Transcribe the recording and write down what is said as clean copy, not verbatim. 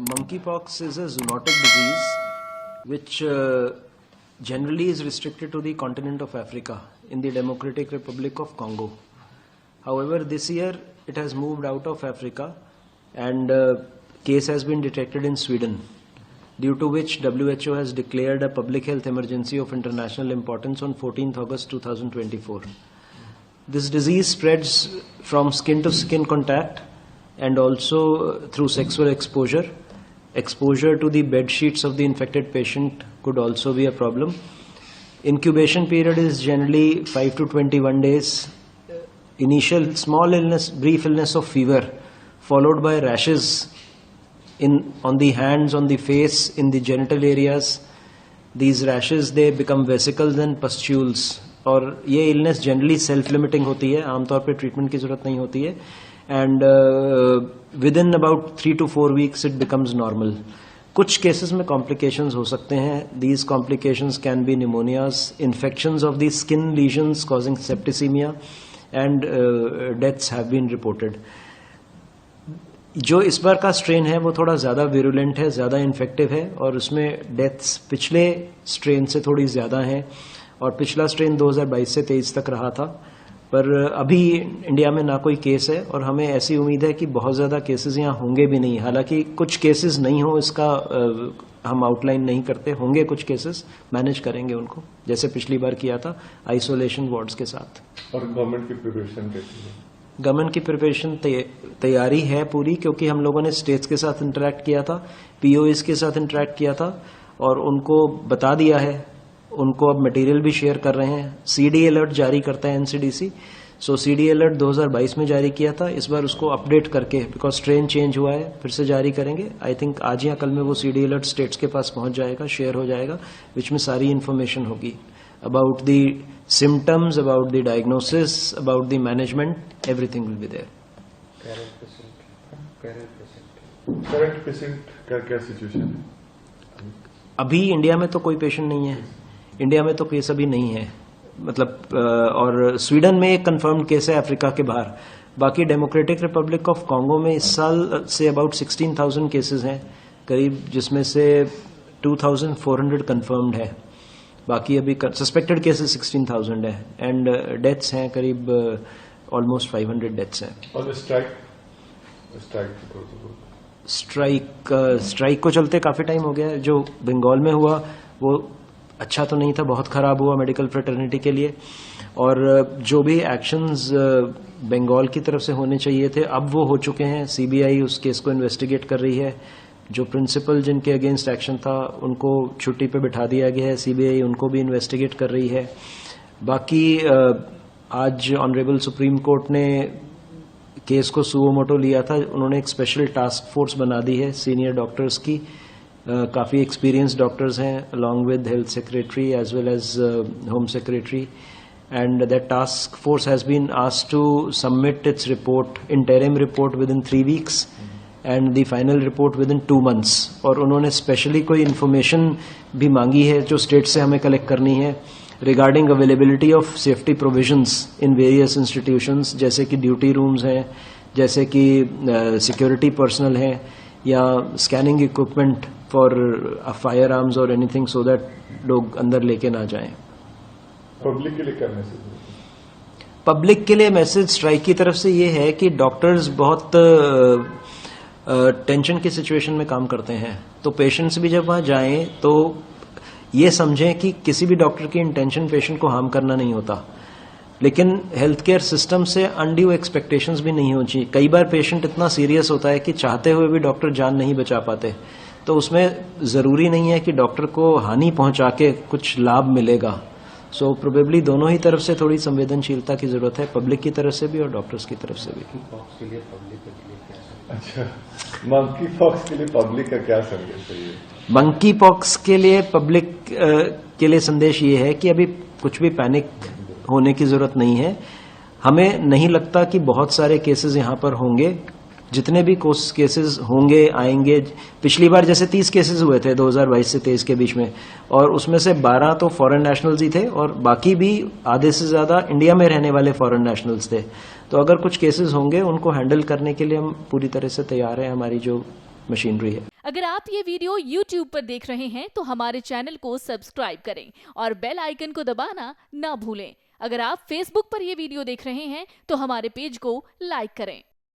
Monkeypox is a zoonotic disease which generally is restricted to the continent of Africa in the Democratic Republic of Congo. However, this year it has moved out of Africa and case has been detected in Sweden, due to which WHO has declared a public health emergency of international importance on 14th August 2024. This disease spreads from skin to skin contact and also through sexual exposure. Exposure to the bed sheets of the infected patient could also be a problem. Incubation period is generally 5 to 21 days. Initial small illness, brief illness of fever, followed by rashes on the hands, on the face, in the genital areas. These rashes, they become vesicles and pustules. और ये illness generally self-limiting होती है, आमतौर पे treatment की जरूरत नहीं होती है. And within about 3 to 4 weeks it becomes normal. कुछ cases में complications हो सकते हैं. These complications can be pneumonias, infections of the skin lesions causing septicemia, and deaths have been reported. जो इस बार का स्ट्रेन है वो थोड़ा ज़्यादा विरुलेंट है, ज़्यादा इन्फेक्टिव है और उसमें डेथ्स पिछले स्ट्रेन से थोड़ी ज़्यादा हैं. और पिछला स्ट्रेन 2022 से 23 तक रहा था, पर अभी इंडिया में ना कोई केस है और हमें ऐसी उम्मीद है कि बहुत ज़्यादा केसेस यहाँ होंगे भी नहीं. हालांकि कुछ केसेस नहीं हो इसका हम आउटलाइन नहीं करते, होंगे कुछ केसेस, मैनेज करेंगे उनको जैसे पिछली बार किया था आइसोलेशन वार्ड्स के साथ. और गवर्नमेंट की प्रिपरेशन कैसी है? गवर्नमेंट की प्रिपरेशन तैयारी है पूरी, क्योंकि हम लोगों ने स्टेट्स के साथ इंटरेक्ट किया था, पीओएस के साथ इंटरेक्ट किया था और उनको बता दिया है. उनको अब मटेरियल भी शेयर कर रहे हैं. सीडी अलर्ट जारी करता है एनसीडीसी. सो सीडी अलर्ट 2022 में जारी किया था, इस बार उसको अपडेट करके, बिकॉज स्ट्रेन चेंज हुआ है, फिर से जारी करेंगे. आई थिंक आज या कल में वो सीडी अलर्ट स्टेट्स के पास पहुंच जाएगा, शेयर हो जाएगा, विच में सारी इन्फॉर्मेशन होगी about the symptoms, about the diagnosis, about the management, everything will be there. Current patient का क्या सिचुएशन है? अभी इंडिया में तो कोई पेशेंट नहीं है, इंडिया में तो केस अभी नहीं है, मतलब और स्वीडन में एक कंफर्म्ड केस है अफ्रीका के बाहर. बाकी डेमोक्रेटिक रिपब्लिक ऑफ कॉन्गो में इस साल से अबाउट 16,000 केसेस हैं करीब, जिसमें से 2,400 कंफर्म्ड है. बाकी अभी सस्पेक्टेड केसेस 16,000 है एंड डेथ्स हैं करीब ऑलमोस्ट 500 डेथ्स हैं. और स्ट्राइक को चलते काफी टाइम हो गया है. जो बंगाल में हुआ वो अच्छा तो नहीं था, बहुत खराब हुआ मेडिकल फ्रेटर्निटी के लिए. और जो भी एक्शंस बंगाल की तरफ से होने चाहिए थे अब वो हो चुके हैं. सीबीआई उस केस को इन्वेस्टिगेट कर रही है. जो प्रिंसिपल जिनके अगेंस्ट एक्शन था उनको छुट्टी पे बिठा दिया गया है. सीबीआई उनको भी इन्वेस्टिगेट कर रही है. बाकी आज ऑनरेबल सुप्रीम कोर्ट ने केस को सुओ मोटो लिया था. उन्होंने एक स्पेशल टास्क फोर्स बना दी है सीनियर डॉक्टर्स की. काफ़ी एक्सपीरियंस डॉक्टर्स हैं along with health secretary as well as home secretary. And that task force has been asked to submit its report, interim report within 3 weeks and the final report within 2 months. और उन्होंने specially कोई information भी मांगी है जो state से हमें collect करनी है regarding availability of safety provisions in various institutions, जैसे कि ड्यूटी रूम्स हैं, जैसे कि सिक्योरिटी पर्सनल हैं, या scanning equipment for fire arms और एनीथिंग, सो दैट लोग अंदर लेके ना जाएं. पब्लिक के लिए क्या मैसेज? पब्लिक के लिए मैसेज स्ट्राइक की तरफ से ये है कि डॉक्टर्स बहुत टेंशन की सिचुएशन में काम करते हैं, तो पेशेंट्स भी जब वहां जाएं तो ये समझें कि किसी भी डॉक्टर की इंटेंशन पेशेंट को हार्म करना नहीं होता, लेकिन हेल्थ केयर सिस्टम से अनड्यू एक्सपेक्टेशंस भी नहीं होनी चाहिए. कई बार पेशेंट इतना सीरियस होता है कि चाहते हुए भी डॉक्टर जान नहीं बचा पाते, तो उसमें जरूरी नहीं है कि डॉक्टर को हानि पहुंचा के कुछ लाभ मिलेगा. सो प्रोबेबली दोनों ही तरफ से थोड़ी संवेदनशीलता की जरूरत है, पब्लिक की तरफ से भी और डॉक्टर्स की तरफ से भी. अच्छा, मंकी पॉक्स के लिए पब्लिक का क्या संदेश है? मंकी पॉक्स के लिए पब्लिक के लिए संदेश ये है कि अभी कुछ भी पैनिक होने की जरूरत नहीं है. हमें नहीं लगता कि बहुत सारे केसेस यहाँ पर होंगे. जितने भी केसेस होंगे आएंगे, पिछली बार जैसे 30 केसेस हुए थे 2022 से 23 के बीच में, और उसमें से 12 तो फॉरेन नेशनल्स ही थे और बाकी भी आधे से ज्यादा इंडिया में रहने वाले फॉरेन नेशनल्स थे. तो अगर कुछ केसेस होंगे उनको हैंडल करने के लिए हम पूरी तरह से तैयार हैं, हमारी जो मशीनरी है. अगर आप ये वीडियो YouTube पर देख रहे हैं तो हमारे चैनल को सब्सक्राइब करें और बेल आइकन को दबाना ना भूलें। अगर आप Facebook पर ये वीडियो देख रहे हैं तो हमारे पेज को लाइक करें।